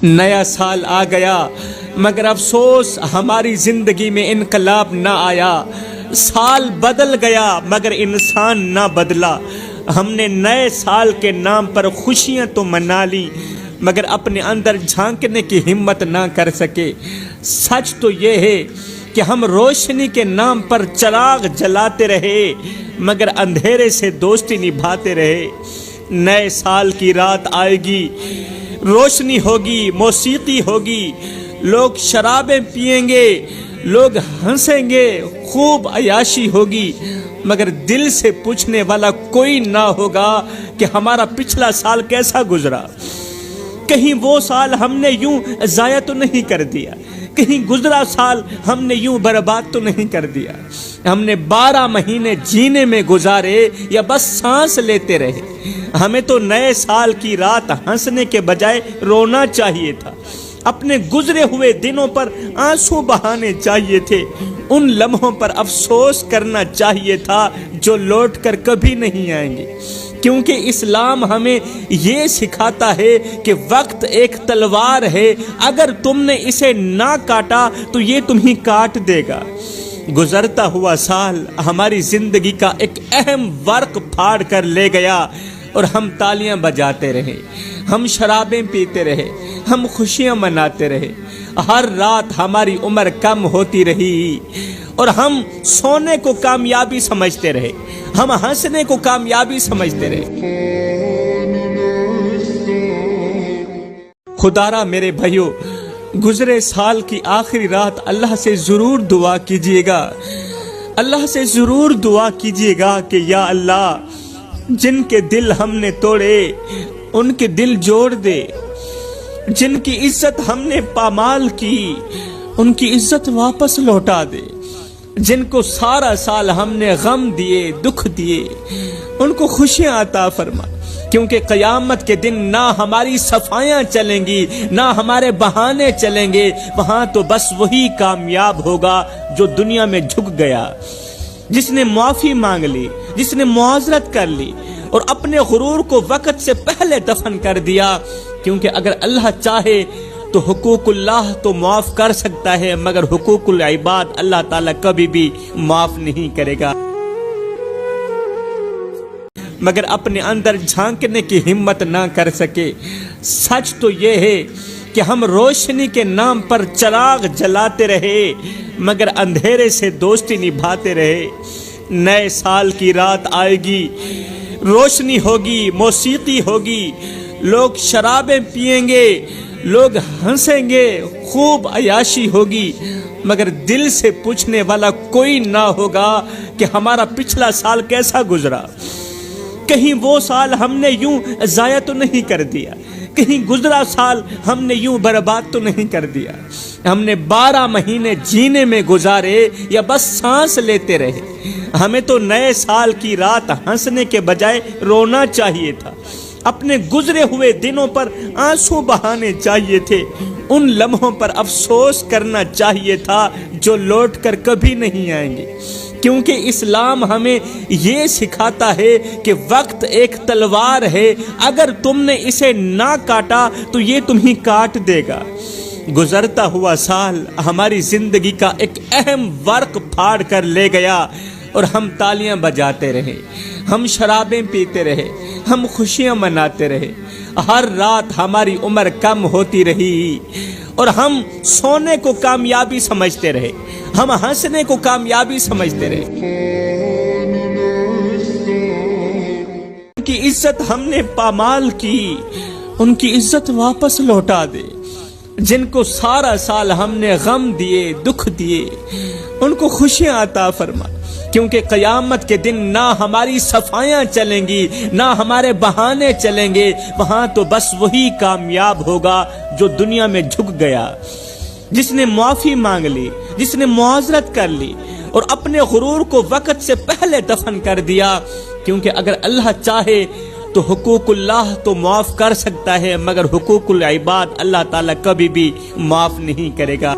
نیا سال آ گیا مگر افسوس ہماری زندگی میں انقلاب نہ آیا۔ سال بدل گیا مگر انسان نہ بدلا۔ ہم نے نئے سال کے نام پر خوشیاں تو منا لی مگر اپنے اندر جھانکنے کی ہمت نہ کر سکے۔ سچ تو یہ ہے کہ ہم روشنی کے نام پر چراغ جلاتے رہے مگر اندھیرے سے دوستی نبھاتے رہے۔ نئے سال کی رات آئے گی، روشنی ہوگی، موسیقی ہوگی، لوگ شرابیں پئیں گے، لوگ ہنسیں گے، خوب عیاشی ہوگی مگر دل سے پوچھنے والا کوئی نہ ہوگا کہ ہمارا پچھلا سال کیسا گزرا۔ کہیں وہ سال ہم نے یوں ضائع تو نہیں کر دیا، کہیں گزرا سال ہم نے یوں برباد تو نہیں کر دیا۔ ہم نے 12 مہینے جینے میں گزارے یا بس سانس لیتے رہے۔ ہمیں تو نئے سال کی رات ہنسنے کے بجائے رونا چاہیے تھا، اپنے گزرے ہوئے دنوں پر آنسو بہانے چاہیے تھے، ان لمحوں پر افسوس کرنا چاہیے تھا جو لوٹ کر کبھی نہیں آئیں گے، کیونکہ اسلام ہمیں یہ سکھاتا ہے کہ وقت ایک تلوار ہے، اگر تم نے اسے نہ کاٹا تو یہ تمہیں کاٹ دے گا۔ گزرتا ہوا سال ہماری زندگی کا ایک اہم ورق پھاڑ کر لے گیا اور ہم تالیاں بجاتے رہے، ہم شرابیں پیتے رہے، ہم خوشیاں مناتے رہے، ہر رات ہماری عمر کم ہوتی رہی اور ہم سونے کو کامیابی سمجھتے رہے، ہم ہنسنے کو کامیابی سمجھتے رہے۔ خدارا میرے بھائیو، گزرے سال کی آخری رات اللہ سے ضرور دعا کیجیے گا، اللہ سے ضرور دعا کیجیے گا کہ یا اللہ جن کے دل ہم نے توڑے ان کے دل جوڑ دے، جن کی عزت ہم نے پامال کی ان کی عزت واپس لوٹا دے، جن کو سارا سال ہم نے غم دیے، دکھ دیے، ان کو خوشیاں عطا فرما، کیونکہ قیامت کے دن نہ ہماری صفائیاں چلیں گی نہ ہمارے بہانے چلیں گے، وہاں تو بس وہی کامیاب ہوگا جو دنیا میں جھک گیا، جس نے معافی مانگ لی، جس نے معذرت کر لی اور اپنے غرور کو وقت سے پہلے دفن کر دیا، کیونکہ اگر اللہ چاہے تو حقوق اللہ تو معاف کر سکتا ہے مگر حقوق العباد اللہ تعالیٰ کبھی بھی معاف نہیں کرے گا۔ مگر اپنے اندر جھانکنے کی ہمت نہ کر سکے۔ سچ تو یہ ہے کہ ہم روشنی کے نام پر چراغ جلاتے رہے مگر اندھیرے سے دوستی نبھاتے رہے۔ نئے سال کی رات آئے گی، روشنی ہوگی، موسیقی ہوگی، لوگ شرابیں پئیں گے، لوگ ہنسیں گے، خوب عیاشی ہوگی مگر دل سے پوچھنے والا کوئی نہ ہوگا کہ ہمارا پچھلا سال کیسا گزرا۔ کہیں وہ سال ہم نے یوں ضائع تو نہیں کر دیا، کہیں گزرا سال ہم نے یوں برباد تو نہیں کر دیا۔ ہم نے 12 مہینے جینے میں گزارے یا بس سانس لیتے رہے۔ ہمیں تو نئے سال کی رات ہنسنے کے بجائے رونا چاہیے تھا، اپنے گزرے ہوئے دنوں پر آنسو بہانے چاہیے تھے، ان لمحوں پر افسوس کرنا چاہیے تھا جو لوٹ کر کبھی نہیں آئیں گے، کیونکہ اسلام ہمیں یہ سکھاتا ہے کہ وقت ایک تلوار ہے، اگر تم نے اسے نہ کاٹا تو یہ تمہیں کاٹ دے گا۔ گزرتا ہوا سال ہماری زندگی کا ایک اہم ورق پھاڑ کر لے گیا اور ہم تالیاں بجاتے رہے، ہم شرابیں پیتے رہے، ہم خوشیاں مناتے رہے، ہر رات ہماری عمر کم ہوتی رہی اور ہم سونے کو کامیابی سمجھتے رہے، ہم ہنسنے کو کامیابی سمجھتے رہے۔ ان کی عزت ہم نے پامال کی ان کی عزت واپس لوٹا دے، جن کو سارا سال ہم نے غم دیے، دکھ دیے، ان کو خوشیاں عطا فرما، کیونکہ قیامت کے دن نہ ہماری صفائیاں چلیں گی نہ ہمارے بہانے چلیں گے، وہاں تو بس وہی کامیاب ہوگا جو دنیا میں جھک گیا، جس نے معافی مانگ لی، جس نے معذرت کر لی اور اپنے غرور کو وقت سے پہلے دفن کر دیا، کیونکہ اگر اللہ چاہے تو حقوق اللہ تو معاف کر سکتا ہے مگر حقوق العباد اللہ تعالیٰ کبھی بھی معاف نہیں کرے گا۔